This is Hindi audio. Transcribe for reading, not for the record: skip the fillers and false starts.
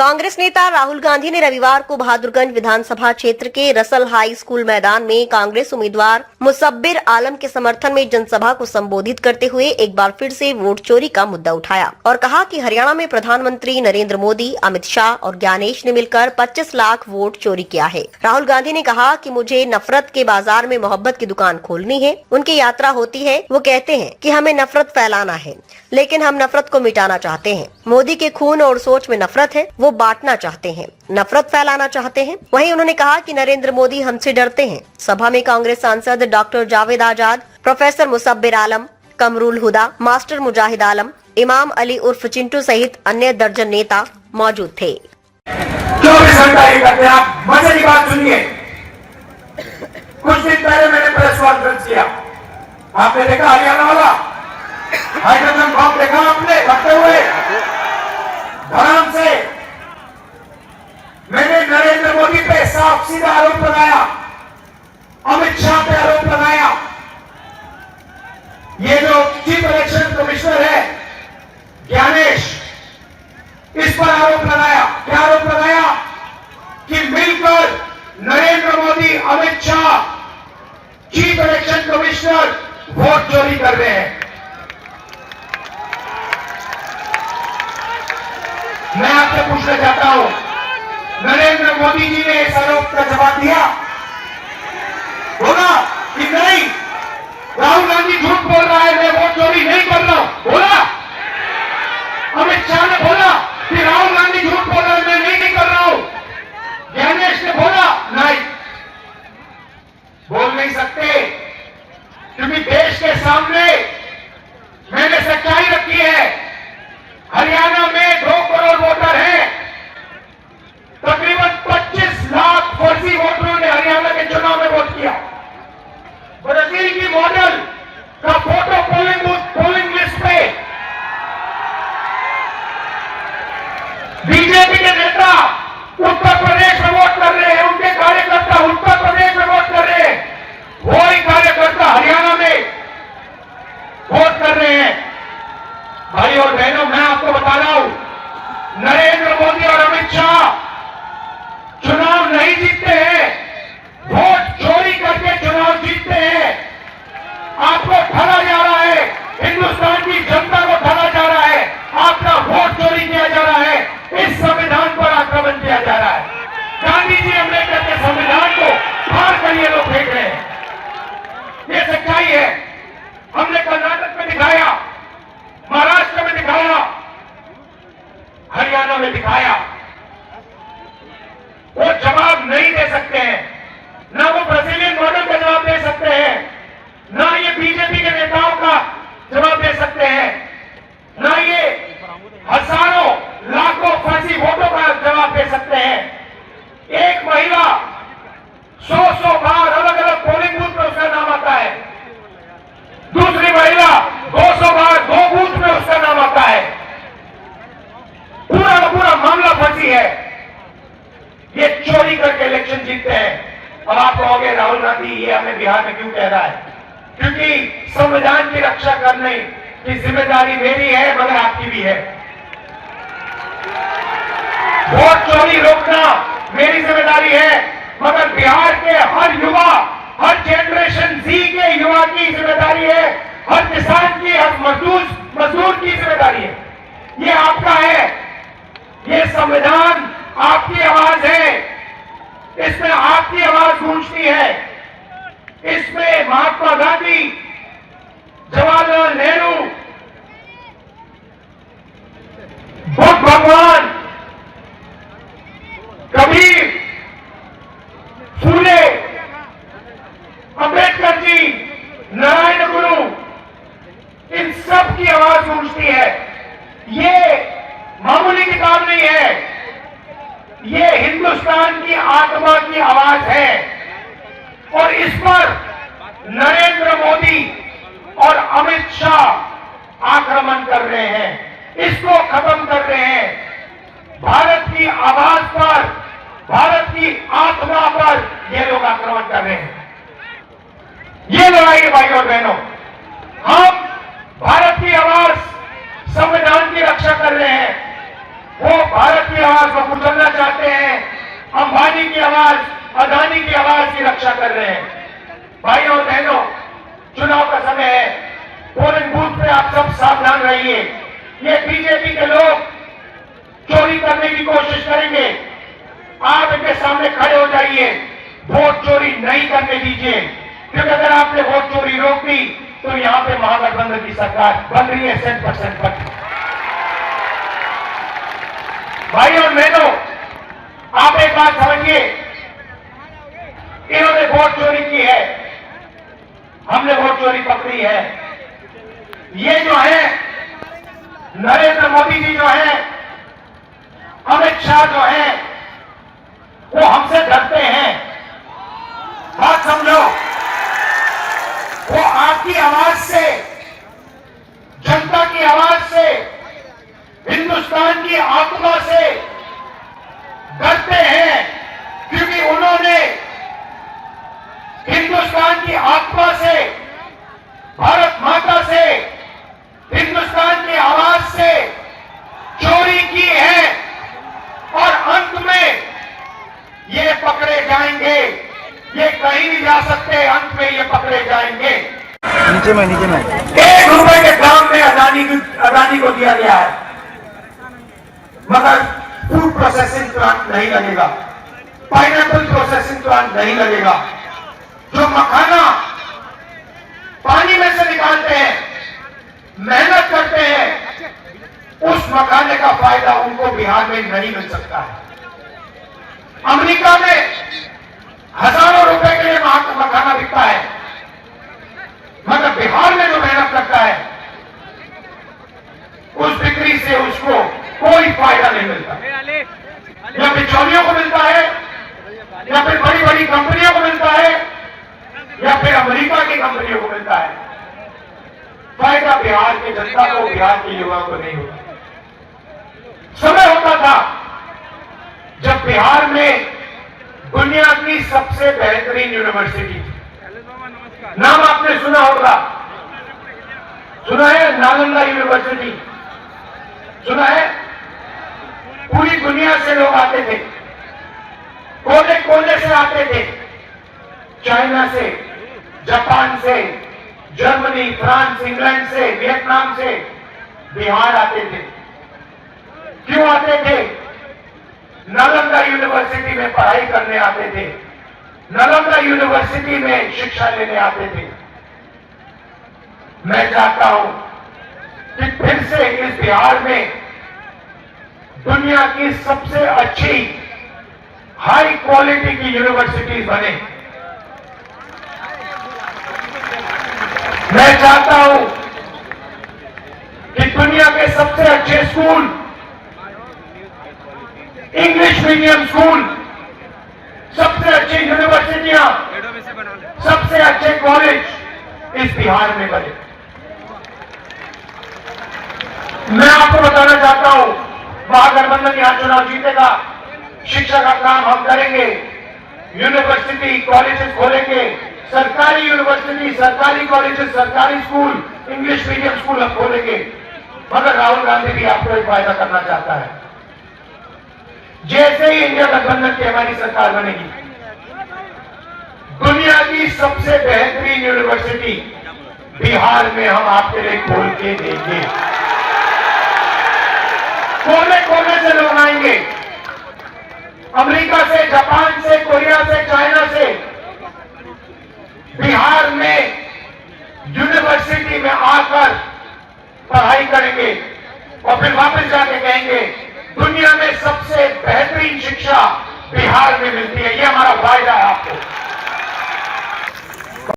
कांग्रेस नेता राहुल गांधी ने रविवार को बहादुरगंज विधानसभा क्षेत्र के रसल हाई स्कूल मैदान में कांग्रेस उम्मीदवार मुसब्बिर आलम के समर्थन में जनसभा को संबोधित करते हुए एक बार फिर से वोट चोरी का मुद्दा उठाया और कहा कि हरियाणा में प्रधानमंत्री नरेंद्र मोदी, अमित शाह और ज्ञानेश ने मिलकर 25 लाख वोट चोरी किया है। राहुल गांधी ने कहा कि मुझे नफरत के बाजार में मोहब्बत की दुकान खोलनी है। उनकी यात्रा होती है, वो कहते हैं कि हमें नफरत फैलाना है, लेकिन हम नफरत को मिटाना चाहते हैं। मोदी के खून और सोच में नफरत है, वो बांटना चाहते हैं, नफरत फैलाना चाहते हैं। वहीं उन्होंने कहा कि नरेंद्र मोदी हमसे डरते हैं। सभा में कांग्रेस सांसद डॉक्टर जावेद आजाद, प्रोफेसर मुसब्बिर आलम, कमरुल हुदा, मास्टर मुजाहिद आलम, इमाम अली उर्फ चिंटू सहित अन्य दर्जन नेता मौजूद थे। 24 घंटा ये करते हैं। आप मजे की बात सुनिए। कुछ दिन पहले मैंने प्रेस कॉन्फ्रेंस किया, आपने देखा हरियाणा वाला हाइड्रोजन बम देखा आपने रखते हुए धराम से। मैंने नरेंद्र मोदी पे साफ सीधा आरोप लगाया, अमित शाह पे आरोप लगाया। ये जो चीफ इलेक्शन कमिश्नर है ज्ञानेश, इस पर आरोप लगाया। क्या आरोप लगाया? कि मिलकर Narendra Modi, Amit Shah, chief election commissioner vote चोरी कर रहे हैं। मैं आपसे पूछना चाहता हूं, नरेंद्र मोदी जी ने इस आरोप का जवाब दिया बोला कि नहीं, राहुल गांधी झूठ बोल रहा है, मैं वोट चोरी नहीं कर रहा हूं, बोला? अमित शाह ने बोला कि राहुल गांधी झूठ बोल रहा है, मैं नहीं कर रहा हूं। ज्ञानेश ने बोला नहीं, बोल नहीं सकते, क्योंकि देश के सामने मैंने सच्चाई रखी है। हरियाणा में 2 करोड़ वोटर हैं, तकरीबन 25 लाख फर्जी वोटरों ने हरियाणा के चुनाव में वोट किया। ब्राजील की मॉडल का फोटो पोलिंग लिस्ट पे बीजेपी के नेता उत्तर प्रदेश में वोट कर रहे हैं, उनके कार्यकर्ता उत्तर प्रदेश में वोट कर रहे हैं, वही कार्यकर्ता हरियाणा में वोट कर रहे हैं। भाई और बहनों, मैं आपको बता रहा हूं, नरेंद्र मोदी और अमित शाह चुनाव नहीं जीतते हैं, वोट चोरी करके चुनाव जीतते हैं। आपको ठगा जा रहा है, हिंदुस्तान की जनता को ठगा जा रहा है, आपका वोट चोरी किया जा रहा है, इस संविधान पर आक्रमण किया जा रहा है। गांधी जी अम्बेडकर के संविधान को फाड़ कर ये लोग फेंक रहे हैं। ये सच्चाई है। हमने कर्नाटक में दिखाया, महाराष्ट्र में दिखाया, हरियाणा में दिखाया। वो जवाब नहीं दे सकते हैं, ना वो ब्राजीलियन मॉडल का जवाब दे सकते हैं, ना ये बीजेपी के नेताओं का जवाब दे सकते हैं, ना ये हजारों लाखों फर्जी वोटों का जवाब दे सकते हैं। एक महिला 100 बार अलग अलग पोलिंग बूथ में उसका नाम आता है, दूसरी महिला 200 बार 2 बूथ में उसका नाम आता है। पूरा का पूरा मामला फर्जी है। ये चोरी करके इलेक्शन जीतते हैं। और आप कहोगे राहुल गांधी ये हमें बिहार में क्यों कह रहा है? क्योंकि संविधान की रक्षा करने की जिम्मेदारी मेरी है, मगर आपकी भी है। वोट चोरी रोकना मेरी जिम्मेदारी है, मगर बिहार के हर युवा, हर जनरेशन जी के युवा की जिम्मेदारी है, हर किसान की, हर मजदूर की जिम्मेदारी है। ये आपका है। ये संविधान आपकी आवाज है, इसमें आपकी आवाज गूंजती है। इसमें महात्मा गांधी, जवाहरलाल नेहरू, बुद्ध भगवान, कबीर, फूले, अम्बेडकर जी, नारायण गुरु, इन सब की आवाज गूंजती है। ये मामूली किताब नहीं है, ये हिंदुस्तान की आत्मा की आवाज है। और इस पर नरेंद्र मोदी और अमित शाह आक्रमण कर रहे हैं, इसको खत्म कर रहे हैं। भारत की आवाज पर, भारत की आत्मा पर ये लोग आक्रमण कर रहे हैं। ये लड़ाई है भाई और बहनों। हम भारत की आवाज, संविधान की रक्षा कर रहे हैं, वो भारत की आवाज को कुचलना चाहते हैं, अंबानी की आवाज, अदानी की आवाज की रक्षा कर रहे हैं। भाइयों और बहनों, चुनाव का समय है, पोलिंग बूथ पे आप सब सावधान रहिए। ये बीजेपी के लोग चोरी करने की कोशिश करेंगे, आप इनके सामने खड़े हो जाइए, वोट चोरी नहीं करने दीजिए, क्योंकि अगर आपने वोट चोरी रोक दी तो यहां पे महागठबंधन की सरकार बन रही है 100% पर। भाइयों और बहनों, आप एक बात समझिए, इन्होंने वोट चोरी की है, हमने वोट चोरी पकड़ी है। ये जो है नरेंद्र मोदी जी जो है, अमित शाह जो है, वो हमसे डरते हैं। बात समझो, वो आपकी आवाज से, जनता की आवाज से, हिंदुस्तान की आत्मा से डरते हैं, क्योंकि उन्होंने हिंदुस्तान की आत्मा से, भारत माता से, हिंदुस्तान की आवाज से चोरी की है और अंत में ये पकड़े जाएंगे। ये कहीं नहीं जा सकते, अंत में ये पकड़े जाएंगे। नीचे में 1 रुपए के दाम में अदानी को दिया गया है, मगर फूड प्रोसेसिंग प्लांट नहीं लगेगा, पाइनएप्पल प्रोसेसिंग प्लांट नहीं लगेगा। जो मखाना पानी में से निकालते हैं, मेहनत करते हैं, उस मखाने का फायदा उनको बिहार में नहीं मिल सकता है। अमेरिका में हजारों रुपए के लिए मखाना बिकता है, मगर बिहार में जो मेहनत करता है उस बिक्री से उसको कोई फायदा नहीं मिलता। या बिचौलियों को मिलता है, या फिर बड़ी बड़ी कंपनियों को मिलता है, या फिर अमेरिका की कंपनियों को मिलता है। फायदा बिहार की जनता को, बिहार के युवाओं को नहीं होता। समय होता था जब बिहार में दुनिया की सबसे बेहतरीन यूनिवर्सिटी थी, नाम आपने सुना होगा, सुना है? नालंदा यूनिवर्सिटी सुना है? पूरी दुनिया से लोग आते थे, कोने कोने से आते थे, चाइना से, जापान से, जर्मनी, फ्रांस, इंग्लैंड से, वियतनाम से बिहार आते थे। क्यों आते थे? नालंदा यूनिवर्सिटी में पढ़ाई करने आते थे, नालंदा यूनिवर्सिटी में शिक्षा लेने आते थे। मैं चाहता हूं कि फिर से इस बिहार में दुनिया की सबसे अच्छी हाई क्वालिटी की यूनिवर्सिटीज बने। मैं चाहता हूं कि दुनिया के सबसे अच्छे स्कूल, इंग्लिश मीडियम स्कूल, सबसे अच्छी यूनिवर्सिटियां, सबसे अच्छे कॉलेज इस बिहार में बने। मैं आपको बताना चाहता हूं, महागठबंधन यहां चुनाव जीतेगा, शिक्षा का काम हम करेंगे, यूनिवर्सिटी कॉलेजेस खोलेंगे, सरकारी यूनिवर्सिटी, सरकारी कॉलेजेस, सरकारी स्कूल, इंग्लिश मीडियम स्कूल हम खोलेंगे। मगर राहुल गांधी भी आपको एक फायदा करना चाहता है। जैसे ही इंडिया गठबंधन की हमारी सरकार बनेगी, दुनिया की सबसे बेहतरीन यूनिवर्सिटी बिहार में हम आपके लिए खोल के देंगे। कोने कोने से लोग आएंगे, अमेरिका से, जापान से, कोरिया से, चाइना से बिहार में यूनिवर्सिटी में आकर पढ़ाई करेंगे और फिर वापस जाके कहेंगे दुनिया में सबसे बेहतरीन शिक्षा बिहार में मिलती है। ये हमारा वायदा है आपको।